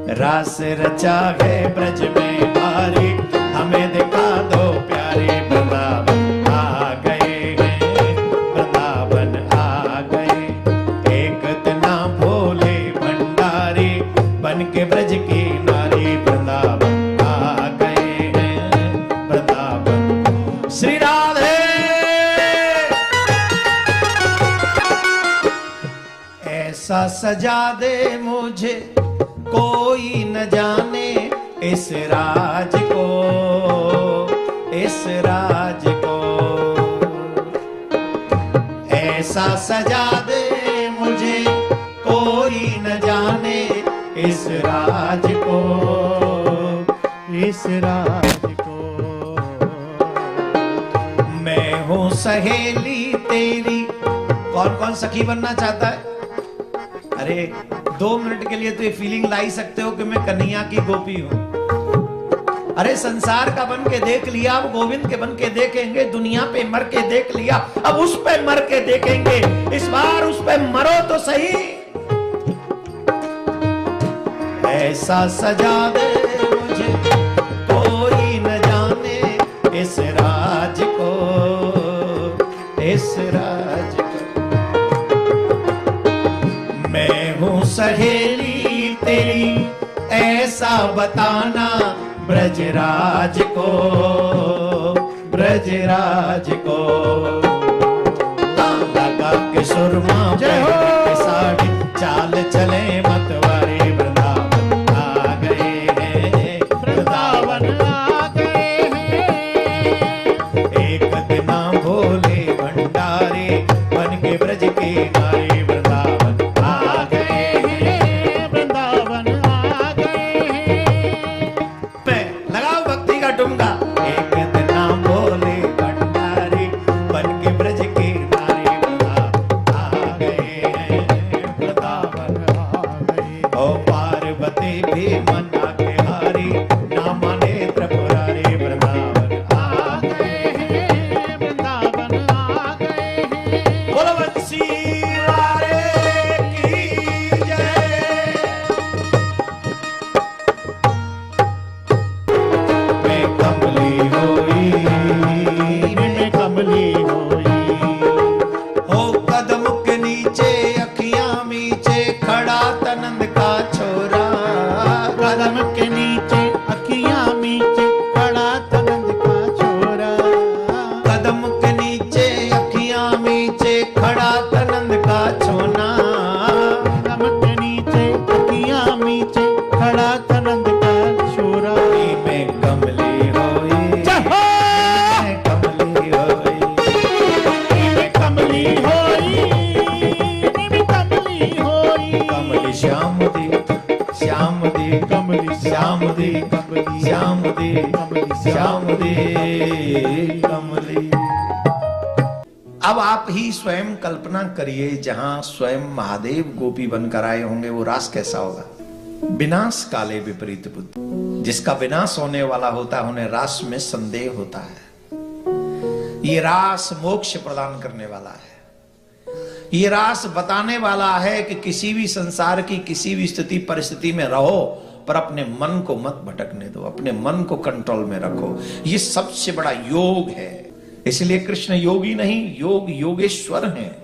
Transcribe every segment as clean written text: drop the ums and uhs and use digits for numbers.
रास रचा है ब्रज में भारी, हमें दिखा दो प्यारे। वृंदावन आ गए हैं, वृंदावन आ गए। एक तना भोले भंडारी, बन के ब्रज की नारी। वृंदावन आ गए हैं, वृंदावन। श्री राधे। ऐसा सजा दे मुझे कोई न जाने इस राज को, इस राज को। ऐसा सजा दे मुझे कोई न जाने इस राज को, इस राज को। मैं हूँ सहेली तेरी। कौन कौन सखी बनना चाहता है? अरे 2 मिनट के लिए तो ये फीलिंग ला ही सकते हो कि मैं कन्हैया की गोपी हूं। अरे संसार का बन के देख लिया, अब गोविंद के बन के देखेंगे। दुनिया पे मर के देख लिया, अब उस पे मर के देखेंगे। इस बार उस पे मरो तो सही। ऐसा सजा दे मुझे कोई न जाने इस राज को, इस राज को। मैं हूँ सहेली तेरी, ऐसा बताना ब्रजराज को, ब्रजराज को। लगा के सुरमा पहन के साड़ी, चाल चले मतवारी। वृंदावन आ गए हैं, वृंदावन आ गए हैं। एक दिना भोले भंडारी, बन के ब्रज की नारी। अब आप ही स्वयं कल्पना करिए, जहां स्वयं महादेव गोपी बनकर आए होंगे वो रास कैसा होगा। विनाश काले विपरीत बुद्धि। जिसका विनाश होने वाला होता है उन्हें रास में संदेह होता है। ये रास मोक्ष प्रदान करने वाला है। ये रास बताने वाला है कि किसी भी संसार की किसी भी स्थिति परिस्थिति में रहो, पर अपने मन को मत भटकने दो, अपने मन को कंट्रोल में रखो। ये सबसे बड़ा योग है। इसलिए कृष्ण योगी नहीं, योग योगेश्वर हैं।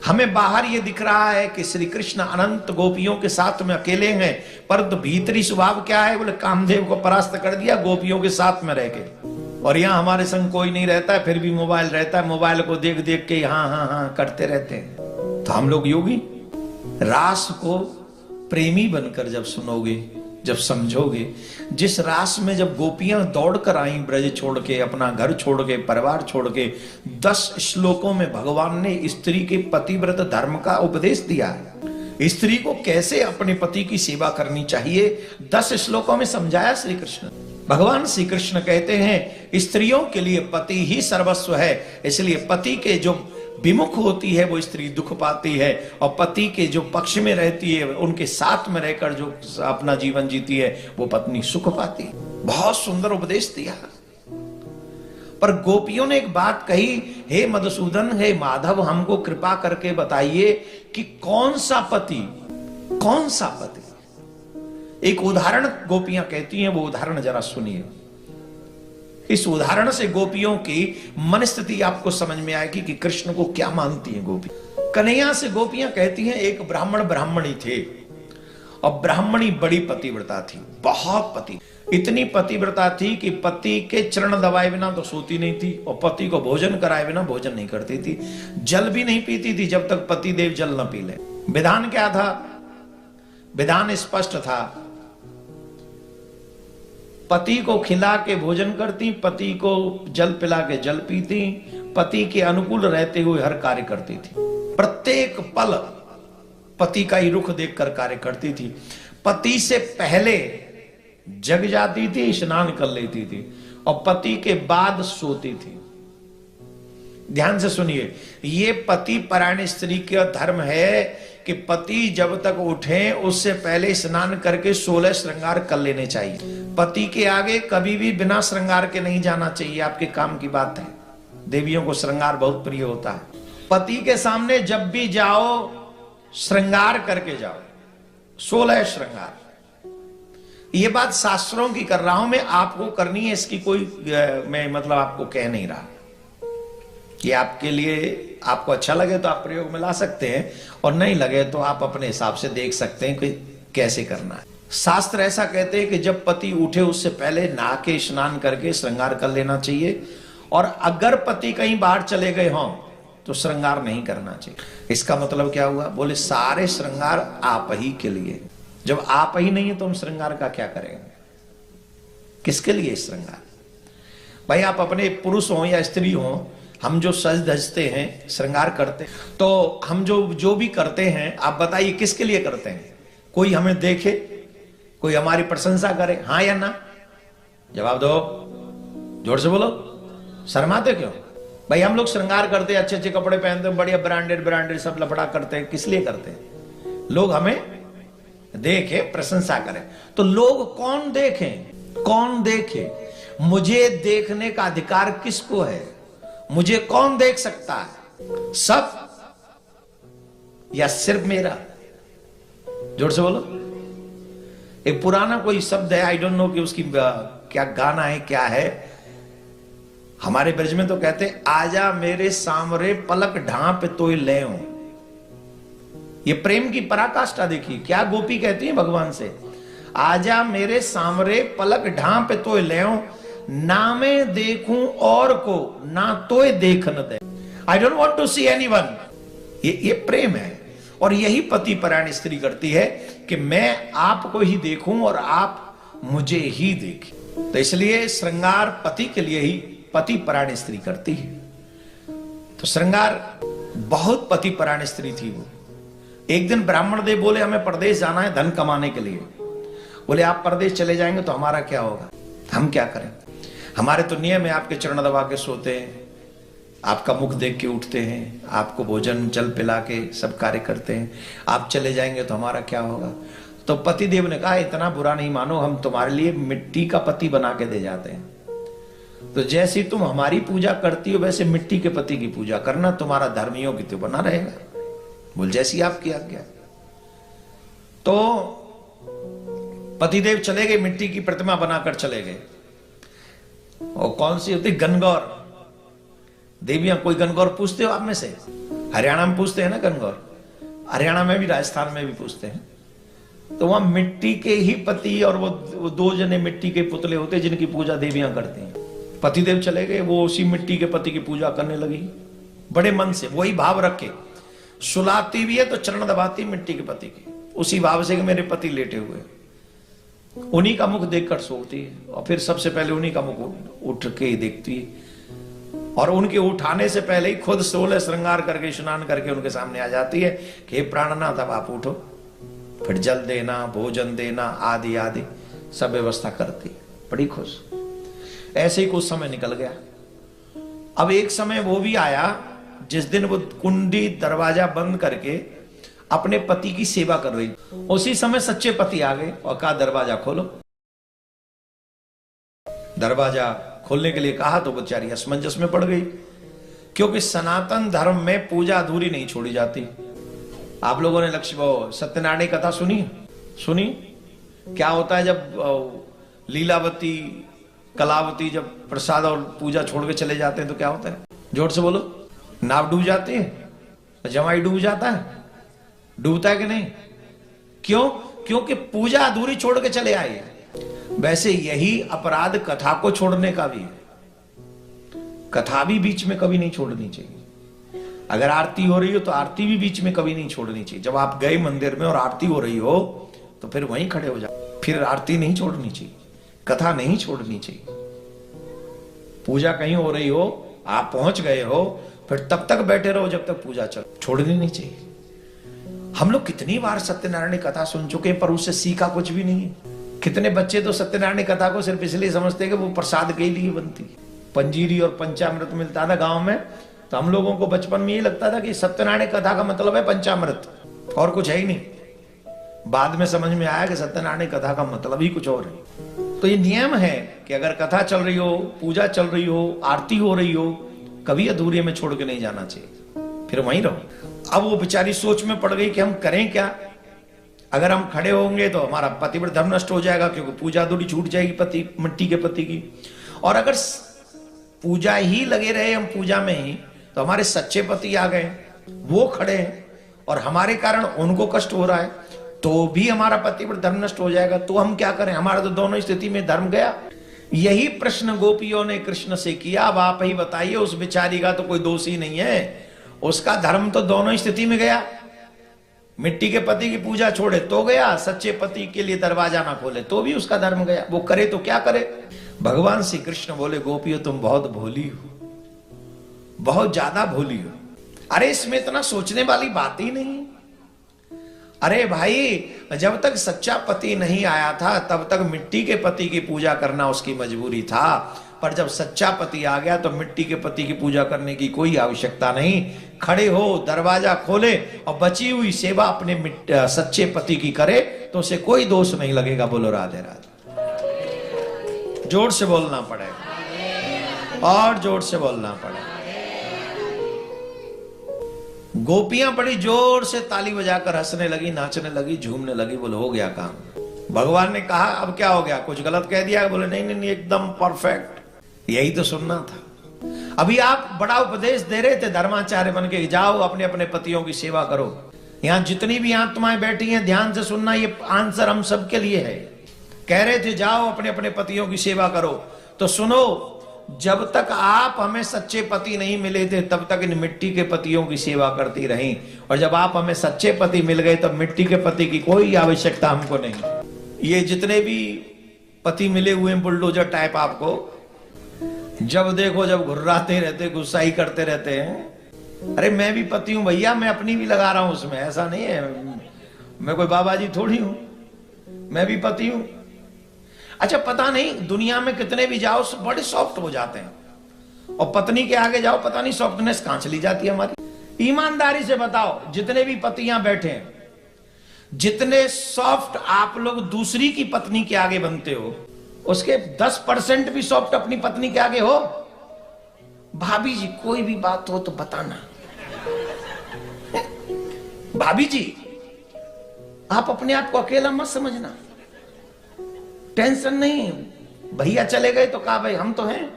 हमें बाहर ये दिख रहा है कि श्री कृष्ण अनंत गोपियों के साथ में अकेले हैं, परंतु भीतरी स्वभाव क्या है? बोले कामदेव को परास्त कर दिया गोपियों के साथ में रह के। और यहाँ हमारे संग कोई नहीं रहता है, फिर भी मोबाइल रहता है। मोबाइल को देख देख के हाँ हाँ हाँ करते रहते हैं। तो हम लोग योगी। रास को प्रेमी बनकर जब सुनोगे, जब समझोगे, जिस रास में जब गोपियां दौड़कर आई ब्रज छोड़ के, अपना घर छोड़ के, परिवार छोड़ के, 10 श्लोकों में भगवान ने स्त्री के पतिव्रत धर्म का उपदेश दिया है। स्त्री को कैसे अपने पति की सेवा करनी चाहिए 10 श्लोकों में समझाया श्री कृष्ण। भगवान श्री कृष्ण कहते हैं स्त्रियों के लिए पति ही सर्वस्व है, इसलिए पति के जो विमुख होती है वो स्त्री दुख पाती है, और पति के जो पक्ष में रहती है, उनके साथ में रहकर जो अपना जीवन जीती है, वो पत्नी सुख पाती है। बहुत सुंदर उपदेश दिया। पर गोपियों ने एक बात कही, हे मधुसूदन, हे माधव, हमको कृपा करके बताइए कि कौन सा पति, कौन सा पति एक उदाहरण गोपियां कहती हैं, वो उदाहरण जरा सुनिए। इस उदाहरण से गोपियों की मन स्थिति आपको समझ में आएगी कि कृष्ण को क्या मानती हैं गोपी। कन्हैया से गोपियां कहती हैं, एक ब्राह्मण ब्राह्मणी थे और ब्राह्मणी बड़ी पतिव्रता थी, बहुत पति, इतनी पतिव्रता थी कि पति के चरण दबाए बिना तो सोती नहीं थी और पति को भोजन कराए बिना भोजन नहीं करती थी, जल भी नहीं पीती थी जब तक पति देव जल न पी ले। विधान क्या था? विधान स्पष्ट था, पति को खिला के भोजन करती, पति को जल पिला के जल पीती, पति के अनुकूल रहते हुए हर कार्य करती थी, प्रत्येक पल पति का ही रुख देखकर कार्य करती थी। पति से पहले जग जाती थी, स्नान कर लेती थी और पति के बाद सोती थी। ध्यान से सुनिए, ये पति परायण स्त्री का धर्म है कि पति जब तक उठे उससे पहले स्नान करके 16 श्रृंगार कर लेने चाहिए। पति के आगे कभी भी बिना श्रृंगार के नहीं जाना चाहिए, आपके काम की बात है। देवियों को श्रृंगार बहुत प्रिय होता है। पति के सामने जब भी जाओ श्रृंगार करके जाओ, 16 श्रृंगार। ये बात शास्त्रों की कर रहा हूं मैं, आपको करनी है, इसकी कोई मैं मतलब आपको कह नहीं रहा। कि आपके लिए, आपको अच्छा लगे तो आप प्रयोग में ला सकते हैं और नहीं लगे तो आप अपने हिसाब से देख सकते हैं कि कैसे करना है। शास्त्र ऐसा कहते हैं कि जब पति उठे उससे पहले नहा के स्नान करके श्रृंगार कर लेना चाहिए, और अगर पति कहीं बाहर चले गए हों तो श्रृंगार नहीं करना चाहिए। इसका मतलब क्या हुआ? बोले सारे श्रृंगार आप ही के लिए। जब आप ही नहीं है तो हम श्रृंगार का क्या करेंगे? किसके लिए श्रृंगार? भाई आप अपने पुरुष हो या स्त्री हो, हम जो सज धजते हैं, श्रृंगार करते हैं, तो हम जो भी करते हैं, आप बताइए किसके लिए करते हैं? कोई हमें देखे, कोई हमारी प्रशंसा करे, हाँ या ना? जवाब दो, जोर से बोलो। शर्माते क्यों? भाई हम लोग श्रृंगार करते हैं, अच्छे अच्छे कपड़े पहनते हैं, बढ़िया ब्रांडेड सब लफड़ा करते हैं, किस लिए करते हैं? लोग हमें देखे, प्रशंसा करें। तो लोग कौन देखें? कौन देखे? मुझे देखने का अधिकार किसको है? मुझे कौन देख सकता है? सब या सिर्फ मेरा? जोर से बोलो। एक पुराना कोई शब्द है, आई डोंट नो कि उसकी क्या गाना है, क्या है। हमारे ब्रज में तो कहते, आजा मेरे सामरे पलक ढांप तो ले। ये प्रेम की पराकाष्ठा देखिए, क्या गोपी कहती है भगवान से, आजा मेरे सामरे पलक ढांप तो ले, ना मैं देखूं और को, ना तोय देख न दे। I don't want to see anyone. ये प्रेम है, और यही पति परायण स्त्री करती है कि मैं आपको ही देखूं और आप मुझे ही देखें। तो इसलिए श्रृंगार पति के लिए ही पति परायण स्त्री करती है। तो श्रृंगार बहुत पति परायण स्त्री थी वो। एक दिन ब्राह्मण देव बोले, हमें परदेश जाना है धन कमाने के लिए। बोले आप परदेश चले जाएंगे तो हमारा क्या होगा? हम क्या करें? हमारे तो नियम है, आपके चरण दबा के सोते हैं, आपका मुख देख के उठते हैं, आपको भोजन जल पिला के सब कार्य करते हैं। आप चले जाएंगे तो हमारा क्या होगा? तो पति देव ने कहा, इतना बुरा नहीं मानो, हम तुम्हारे लिए मिट्टी का पति बना के दे जाते हैं। तो जैसी तुम हमारी पूजा करती हो वैसे मिट्टी के पति की पूजा करना, तुम्हारा धर्मियों की तो बना रहेगा। बोल जैसी आपकी आज्ञा। तो पतिदेव चले गए, मिट्टी की प्रतिमा बनाकर चले गए। और कौन सी होती? गणगौर देवियां। कोई गणगौर पूछते हो आप में से? हरियाणा में पूछते हैं ना गणगौर, हरियाणा में भी, राजस्थान में भी पूछते हैं। तो वहां मिट्टी के ही पति और वो 2 जने मिट्टी के पुतले होते जिनकी पूजा देवियां करती हैं। पतिदेव चले गए, वो उसी मिट्टी के पति की पूजा करने लगी बड़े मन से, वही भाव रखे। सुलाती भी है तो चरण दबाती मिट्टी के पति की, उसी भाव से कि मेरे पति लेटे हुए, उन्हीं का मुख देखकर सोती है। और फिर सबसे पहले उन्हीं का मुख उठ के ही देखती है, और उनके उठाने से पहले ही खुद 16 श्रृंगार करके स्नान करके उनके सामने आ जाती है कि हे प्राणनाथ अब आप उठो। फिर जल देना, भोजन देना, आदि आदि सब व्यवस्था करती, बड़ी खुश। ऐसे ही कुछ समय निकल गया। अब एक समय वो भी आया जिस दिन वो कुंडी दरवाजा बंद करके अपने पति की सेवा कर रही। उसी समय सच्चे पति आ गए और कहा दरवाजा खोलो। दरवाजा खोलने के लिए कहा तो बेचारी असमंजस में पड़ गई, क्योंकि सनातन धर्म में पूजा अधूरी नहीं छोड़ी जाती। आप लोगों ने लक्ष्मी सत्यनारायण कथा सुनी? क्या होता है जब लीलावती कलावती जब प्रसाद और पूजा छोड़ के चले जाते हैं तो क्या होता है? जोर से बोलो। नाव डूब जाती है, जमाई डूब जाता है, डूबता है कि नहीं? क्यों? क्योंकि पूजा अधूरी छोड़ के चले आए। वैसे यही अपराध कथा को छोड़ने का भी है। कथा भी बीच में कभी नहीं छोड़नी चाहिए। अगर आरती हो रही हो तो आरती भी बीच में कभी नहीं छोड़नी चाहिए। जब आप गए मंदिर में और आरती हो रही हो तो फिर वहीं खड़े हो जाओ, फिर आरती नहीं छोड़नी चाहिए, कथा नहीं छोड़नी चाहिए। पूजा कहीं हो रही हो, आप पहुंच गए हो, फिर तब तक बैठे रहो जब तक पूजा चल, छोड़नी नहीं चाहिए। हम लोग कितनी बार सत्यनारायण की कथा सुन चुके हैं पर उससे सीखा कुछ भी नहीं है। कितने बच्चे तो सत्यनारायण की कथा को सिर्फ इसलिए समझते हैं कि वो प्रसाद के लिए बनती। पंजीरी और पंचामृत मिलता था गांव में, तो हम लोगों को बचपन में ये लगता था कि सत्यनारायण कथा का मतलब है पंचामृत और कुछ है ही नहीं। बाद में समझ में आया कि सत्यनारायण कथा का मतलब ही कुछ और है। तो ये नियम है कि अगर कथा चल रही हो, पूजा चल रही हो, आरती हो रही हो, कभी अधूरे में छोड़ के नहीं जाना चाहिए, फिर वहीं रहो। अब वो बेचारी सोच में पड़ गई कि हम करें क्या। अगर हम खड़े होंगे तो हमारा पतिव्रत धर्म नष्ट हो जाएगा, क्योंकि पूजा अधूरी छूट जाएगी पति मिट्टी के पति की। और अगर पूजा ही लगे रहे हम पूजा में ही, तो हमारे सच्चे पति आ गए, वो खड़े हैं और हमारे कारण उनको कष्ट हो रहा है, तो भी हमारा पतिव्रत धर्म नष्ट हो जाएगा। तो हम क्या करें? हमारा तो दोनों स्थिति में धर्म गया। यही प्रश्न गोपियों ने कृष्ण से किया। अब आप ही बताइए, उस बेचारी का तो कोई दोष ही नहीं है, उसका धर्म तो दोनों स्थिति में गया। मिट्टी के पति की पूजा छोड़े तो गया, सच्चे पति के लिए दरवाजा ना खोले तो भी उसका धर्म गया। वो करे तो क्या करे? भगवान श्री कृष्ण बोले, गोपियों तुम बहुत भोली हो, बहुत ज्यादा भोली हो। अरे इसमें इतना सोचने वाली बात ही नहीं। अरे भाई, जब तक सच्चा पति नहीं आया था तब तक मिट्टी के पति की पूजा करना उसकी मजबूरी था, पर जब सच्चा पति आ गया तो मिट्टी के पति की पूजा करने की कोई आवश्यकता नहीं। खड़े हो, दरवाजा खोले और बची हुई सेवा अपने सच्चे पति की करे तो उसे कोई दोष नहीं लगेगा। बोलो राधे राधे। जोर से बोलना पड़ेगा और जोर से बोलना पड़ेगा। गोपियां बड़ी जोर से ताली बजाकर हंसने लगी, नाचने लगी, झूमने लगी। बोले हो गया काम। भगवान ने कहा अब क्या हो गया, कुछ गलत कह दिया? बोले नहीं नहीं नहीं, एकदम परफेक्ट, यही तो सुनना था। अभी आप बड़ा उपदेश दे रहे थे धर्माचार्य बन के, जाओ अपने अपने पतियों की सेवा करो। यहां जितनी भी आत्माएं बैठी हैं ध्यान से सुनना, ये आंसर हम सबके लिए है। कह रहे थे जाओ अपने अपने पतियों की सेवा करो, तो सुनो, जब तक आप हमें सच्चे पति नहीं मिले थे तब तक इन मिट्टी के पतियों की सेवा करती रही, और जब आप हमें सच्चे पति मिल गए तब मिट्टी के पति की कोई आवश्यकता हमको नहीं। ये जितने भी पति मिले हुए हैं बुलडोजर टाइप, आपको जब देखो जब घुर्राते रहते, गुस्सा ही करते रहते हैं। अरे मैं भी पति हूं भैया, मैं अपनी भी लगा रहा हूं उसमें, ऐसा नहीं है मैं कोई बाबा जी थोड़ी हूं, मैं भी पति हूं। अच्छा, पता नहीं दुनिया में कितने भी जाओ बड़े सॉफ्ट हो जाते हैं, और पत्नी के आगे जाओ पता नहीं सॉफ्टनेस कहां चली जाती है हमारी। ईमानदारी से बताओ, जितने भी पतियां बैठे हैं, जितने सॉफ्ट आप लोग दूसरी की पत्नी के आगे बनते हो, उसके 10% भी सॉफ्ट अपनी पत्नी के आगे हो। भाभी जी कोई भी बात हो तो बताना। भाभी जी आप अपने आप को अकेला मत समझना, टेंशन नहीं, भैया चले गए तो कहा भाई हम तो हैं,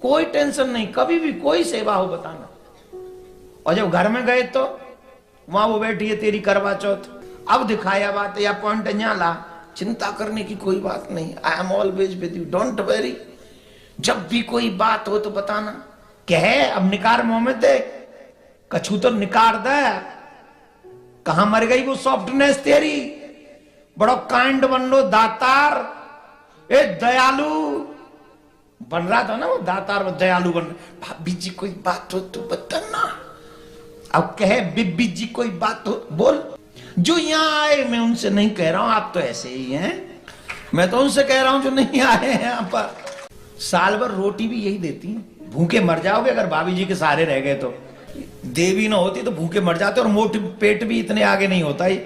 कोई टेंशन नहीं, कभी भी कोई सेवा हो बताना। और जब घर में गए तो वहां वो बैठी है तेरी करवा चौथ, अब दिखाया बात या पॉइंट ला, चिंता करने की कोई बात नहीं, I am always with you, don't very. जब भी कोई बात हो तो बताना। कह अब निकार मोहम्मद दे, कछू तो निकार दे, कहां मर गई वो सॉफ्टनेस तेरी? बड़ो काइंड बन लो, दातार, ए दयालु बन रहा था ना वो, दातार वो दयालु बन। भाभी जी कोई बात हो तो बताना। अब कहे बिब्बी जी कोई बात हो, बोल। जो यहां आए मैं उनसे नहीं कह रहा हूं आप तो ऐसे ही हैं, मैं तो उनसे कह रहा हूं जो नहीं आए हैं यहां पर। साल भर रोटी भी यही देती हैं, भूखे मर जाओगे अगर भाभी जी के सहारे रह गए तो। देवी ना होती तो भूखे मर जाते, और मोटे पेट भी इतने आगे नहीं होता ही।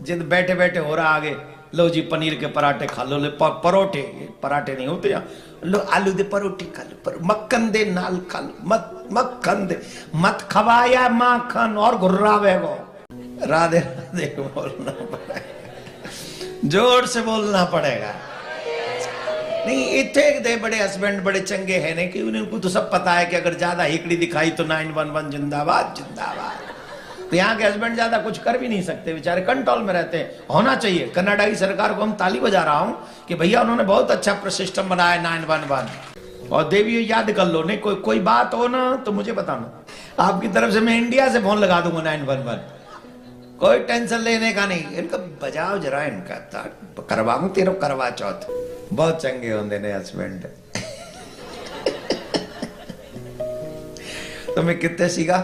जिद बैठे बैठे हो रहा आगे, लो जी पनीर के पराठे खा लो, परोठे, पराठे नहीं होते यहाँ, लो आलू दे परोठे खा लो, मक्खन दे नाल खा लो, मक्खन दे, मत खवाया माखन और घुर्रा वेगो। राधे राधे बोलना पड़ेगा। जोर से बोलना पड़ेगा। नहीं इतने दे बड़े हस्बैंड बड़े चंगे हैं नहीं कि उनको तो सब पता है कि अगर ज्यादा हिकड़ी दिखाई तो 911 जिंदाबाद जिंदाबाद। तो यहाँ के हस्बैंड ज्यादा कुछ कर भी नहीं सकते, बेचारे कंट्रोल में रहते हैं। होना चाहिए। कनाडा की सरकार को हम ताली बजा रहा हूं कि भैया उन्होंने बहुत अच्छा सिस्टम बनाया 911। और देवियों याद कर लो, नहीं कोई बात हो ना तो मुझे बताना, आपकी तरफ से मैं इंडिया से फोन लगा दूंगा 911। कोई टेंशन लेने का नहीं। इनका बजाओ जरा, इनका करवाऊं तेरे करवा चौथ। बहुत चंगे होंगे ने हस्बैंड। तो मैं कितने सीखा